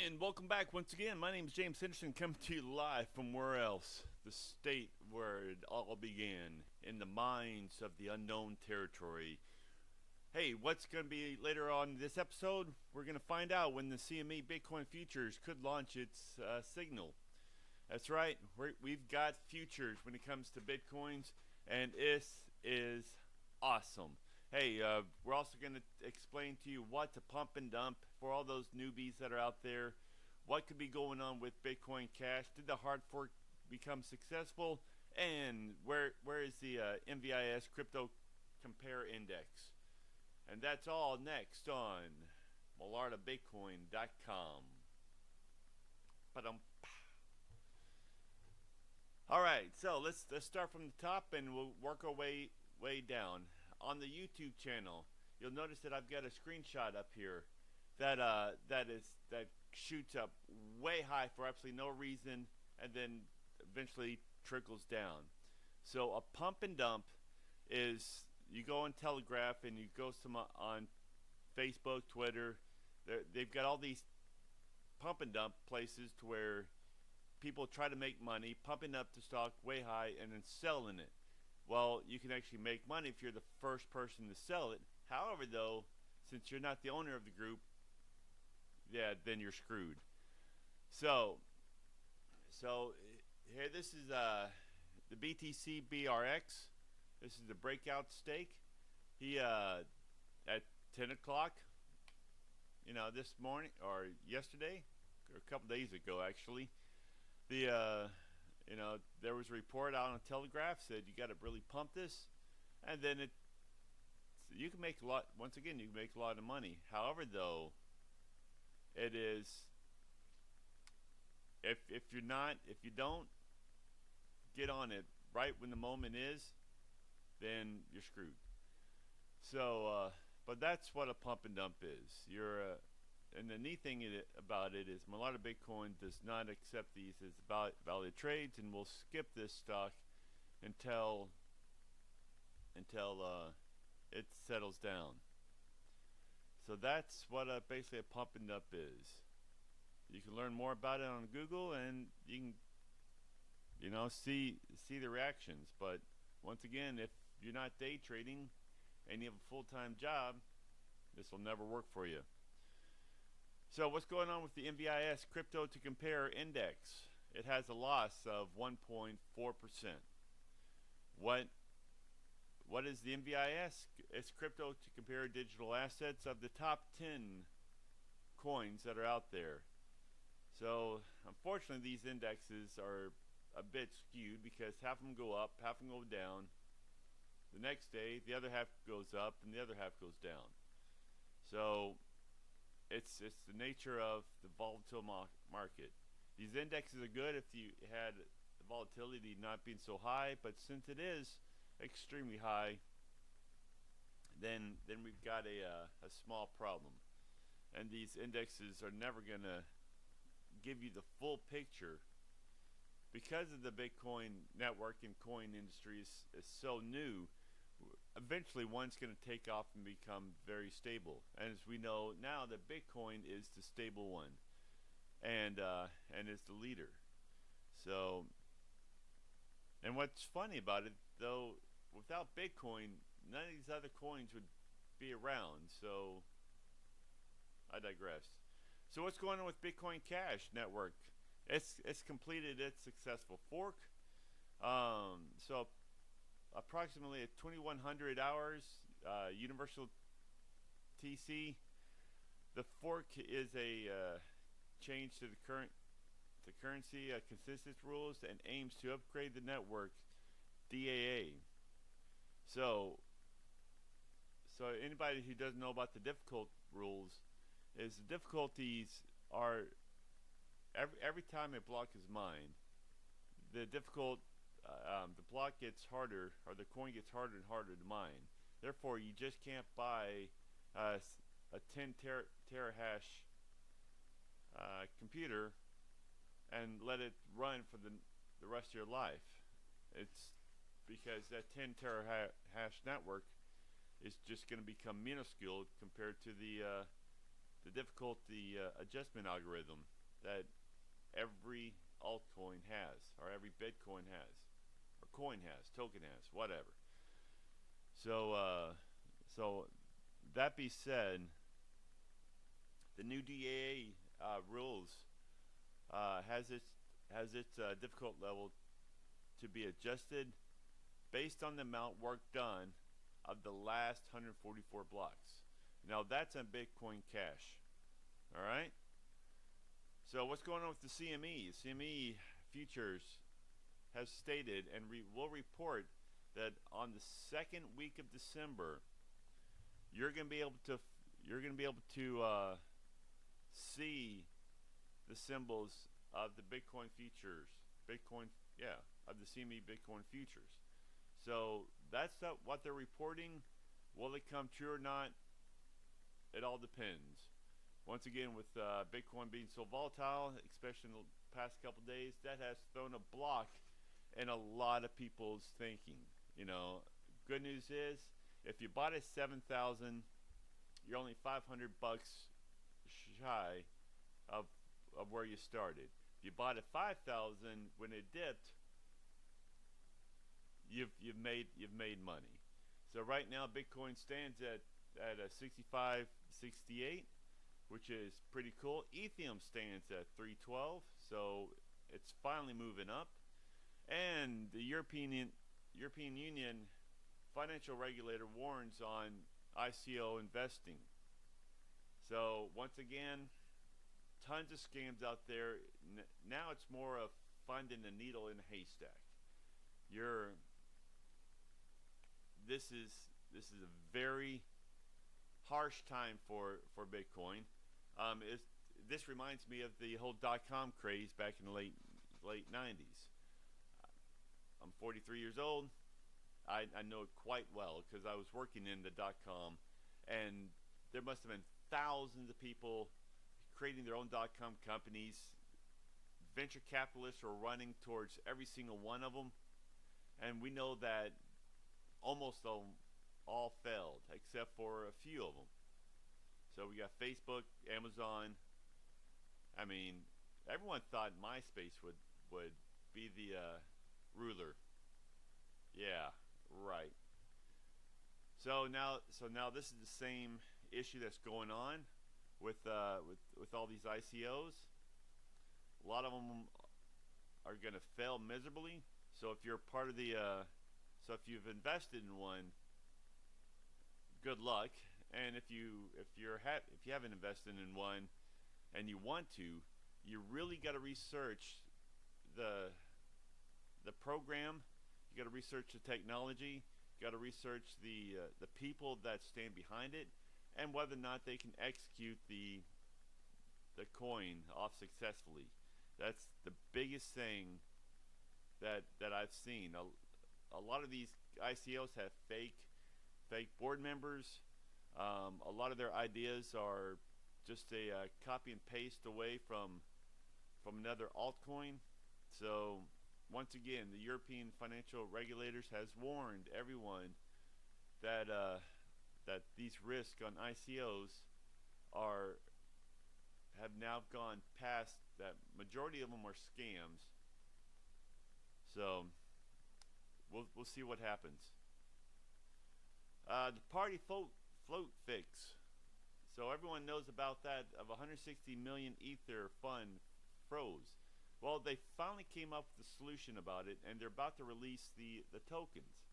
And welcome back once again. My name is James Henderson, coming to you live from where else? The state where it all began, in the mines of the unknown territory. Hey, what's going to be later on in this episode? We're going to find out when the CME Bitcoin futures could launch its signal. That's right, we've got futures when it comes to Bitcoins, and this is awesome. Hey, we're also going to explain to you what to pump and dump for all those newbies that are out there. What could be going on with Bitcoin Cash? Did the hard fork become successful? And where is the MVIS Crypto Compare Index? And that's all next on MalairteBitcoin.com. All right, so let's start from the top, and we'll work our way down. On the YouTube channel, you'll notice that I've got a screenshot up here that shoots up way high for absolutely no reason, and then eventually trickles down. So a pump and dump is, you go on Telegraph and you go on Facebook, Twitter. They've got all these pump and dump places to where people try to make money, pumping up the stock way high and then selling it. Well, you can actually make money if you're the first person to sell it. However, though, since you're not the owner of the group, yeah, then you're screwed. So here, this is the BTC BRX. This is the breakout stake. He at 10 o'clock, this morning or yesterday, or a couple days ago actually, there was a report out on Telegraph said you got to really pump this, and then you can make a lot. Once again, you can make a lot of money. However, though, it is, if you don't get on it right when the moment is, then you're screwed. So, but that's what a pump and dump is. And the neat thing about it is Malairte Bitcoin does not accept these as valid trades, and will skip this stock until it settles down. So that's what basically a pump and dump is. You can learn more about it on Google, and you can see the reactions. But once again, if you're not day trading and you have a full-time job, this will never work for you. So what's going on with the MVIS Crypto to Compare Index? It has a loss of 1.4%. What is the MVIS? It's Crypto to Compare Digital Assets of the top 10 coins that are out there. So unfortunately, these indexes are a bit skewed because half of them go up, half of them go down. The next day, the other half goes up and the other half goes down. So it's the nature of the volatile market. These indexes are good if you had the volatility not being so high, but since it is extremely high, then we've got a small problem. And these indexes are never going to give you the full picture because of the Bitcoin network and coin industry is so new. Eventually one's going to take off and become very stable, and as we know now, that Bitcoin is the stable one, and is the leader. So, and what's funny about it, though, without Bitcoin, none of these other coins would be around. So I digress. So what's going on with Bitcoin Cash network? It's completed its successful fork. So approximately at 2100 hours universal TC, the fork is a change to the currency consensus rules, and aims to upgrade the network DAA. So anybody who doesn't know about the difficult rules, is the difficulties are every time a block is mined, the block gets harder, or the coin gets harder and harder to mine. Therefore, you just can't buy a 10 terahash computer and let it run for the rest of your life. It's because that 10 terahash network is just going to become minuscule compared to the difficulty adjustment algorithm. that every altcoin has, or every Bitcoin has, or coin has, token has, whatever. So that being said, the new DAA rules has its difficult level to be adjusted based on the amount work done of the last 144 blocks. Now that's on Bitcoin Cash. All right. So what's going on with the CME? CME futures has stated and will report that on the second week of December, you're going to be able to see the symbols of the Bitcoin futures, of the CME Bitcoin futures. So that's what they're reporting. Will it come true or not? It all depends. Once again, with Bitcoin being so volatile, especially in the past couple days, that has thrown a block in a lot of people's thinking. You know, good news is, if you bought at 7,000, you're only 500 bucks shy of where you started. If you bought at 5,000 when it dipped, you've made money. So right now, Bitcoin stands at 65.68, which is pretty cool. Ethereum stands at 312, so it's finally moving up. And the European Union financial regulator warns on ICO investing. So once again, tons of scams out there. Now it's more of finding a needle in a haystack. This is a very harsh time for Bitcoin. This reminds me of the whole .com craze back in the late 90s. I'm 43 years old. I know it quite well because I was working in the .com, and there must have been thousands of people creating their own .com companies. Venture capitalists were running towards every single one of them, and we know that almost all failed except for a few of them. So we got Facebook, Amazon. I mean, everyone thought MySpace would be the ruler. Yeah, right. So now this is the same issue that's going on with all these ICOs. A lot of them are going to fail miserably. So if you're part of the so if you've invested in one, good luck. And if you haven't invested in one and you want to, you really got to research the program. You got to research the technology. You got to research the people that stand behind it, and whether or not they can execute the coin off successfully. That's the biggest thing that I've seen. A lot of these ICOs have fake board members. A lot of their ideas are just a copy and paste away from another altcoin. So once again, the European financial regulators has warned everyone that that these risks on ICOs have now gone past that. Majority of them are scams. So we'll see what happens. The party float fix. So everyone knows about that, of 160 million Ether fund froze. Well, they finally came up with a solution about it, and they're about to release the tokens.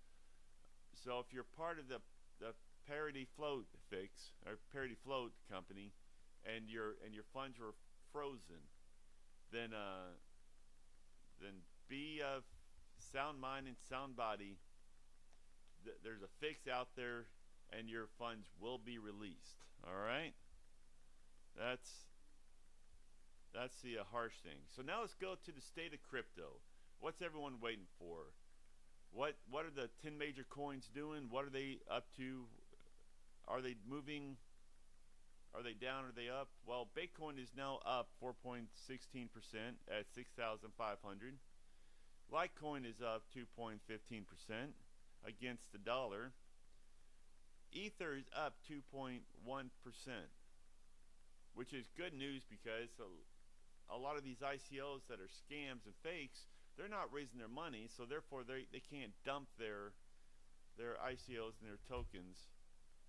So if you're part of the parity float fix, or parity float company, and your funds were frozen, then be of sound mind and sound body. There's a fix out there, and your funds will be released. All right, that's the harsh thing. So now let's go to the state of crypto. What's everyone waiting for? What are the 10 major coins doing? What are they up to? Are they moving? Are they down? Are they up? Well, Bitcoin is now up 4.16% at 6,500. Litecoin is up 2.15% against the dollar. Ether is up 2.1%, which is good news because a lot of these ICOs that are scams and fakes, they're not raising their money, so therefore they can't dump their ICOs and their tokens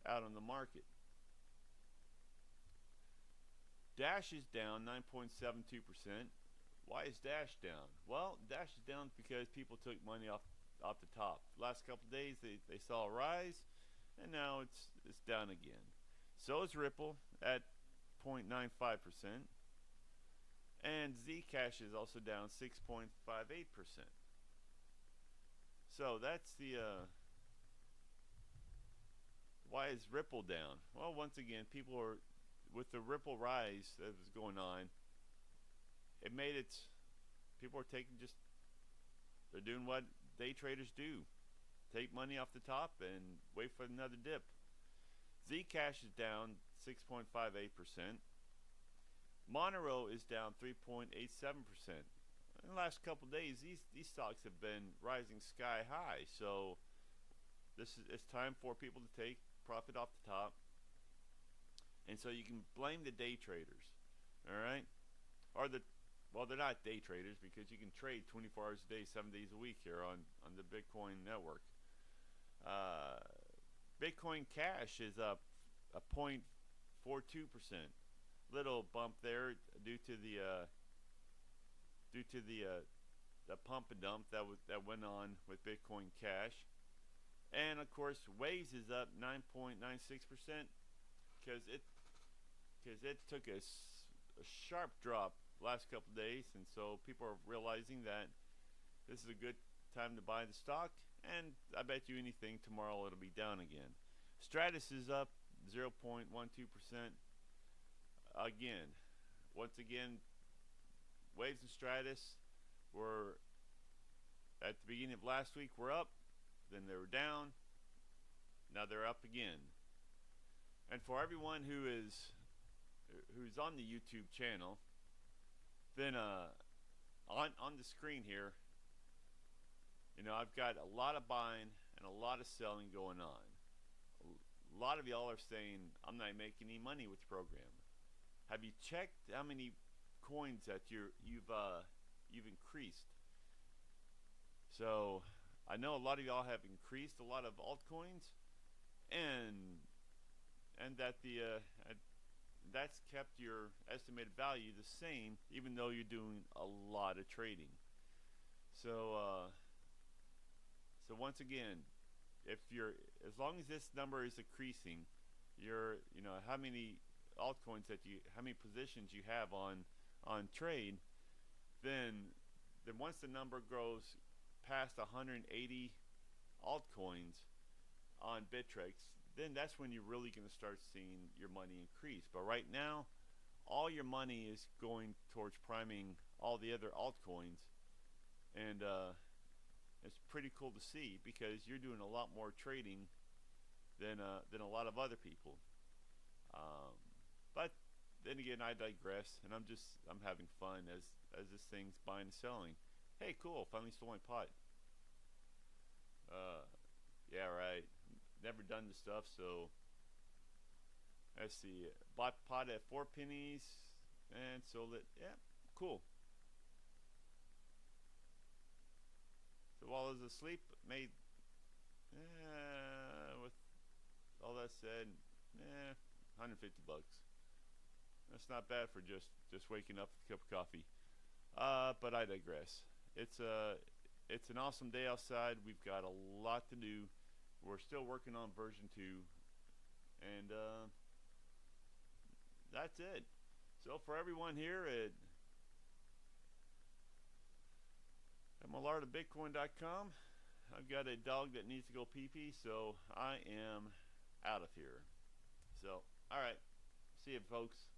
out on the market. Dash is down 9.72%. Why is Dash down? Well, Dash is down because people took money off the top. Last couple of days they saw a rise, and now it's down again. So is Ripple at 0.95%, and Zcash is also down 6.58%. So that's the why is Ripple down? Well, once again, people are, with the Ripple rise that was going on, it made it, people are taking just, they're doing what day traders do. Take money off the top and wait for another dip. Zcash is down 6.58%. Monero is down 3.87%. In the last couple days, these stocks have been rising sky high. So it's time for people to take profit off the top. And so you can blame the day traders, all right? Or well, they're not day traders because you can trade 24 hours a day, 7 days a week here on the Bitcoin network. Bitcoin Cash is up a 0.42%. Little bump there due to the pump and dump that went on with Bitcoin Cash. And of course, Waves is up 9.96% because it took a sharp drop last couple of days, and so people are realizing that this is a good time to buy the stock, and I bet you anything tomorrow it'll be down again. Stratus is up 0.12%. Again, once again, Waves and Stratus were at the beginning of last week were up, then they were down, now they're up again. And for everyone who's on the YouTube channel, then on the screen here, you know, I've got a lot of buying and a lot of selling going on. A lot of y'all are saying I'm not making any money with the program. Have you checked how many coins that you've increased? So I know a lot of y'all have increased a lot of altcoins, and that that's kept your estimated value the same, even though you're doing a lot of trading. So so once again, as long as this number is increasing, you know how many altcoins how many positions you have on trade, then once the number grows past 180 altcoins on Bittrex, then that's when you're really going to start seeing your money increase. But right now, all your money is going towards priming all the other altcoins, and it's pretty cool to see because you're doing a lot more trading than a lot of other people. But then again, I digress, and I'm having fun as this thing's buying and selling. Hey, cool! Finally stole my pot. Yeah, right. Never done this stuff, so let's see. Bought pot at 4 pennies and sold it. Yeah, cool. So while I was asleep, made with all that said, 150 bucks. That's not bad for just waking up with a cup of coffee. But I digress. It's an awesome day outside. We've got a lot to do. We're still working on version 2, and that's it. So for everyone here at Malairtebitcoin.com, I've got a dog that needs to go pee-pee, so I am out of here. So, all right. See you, folks.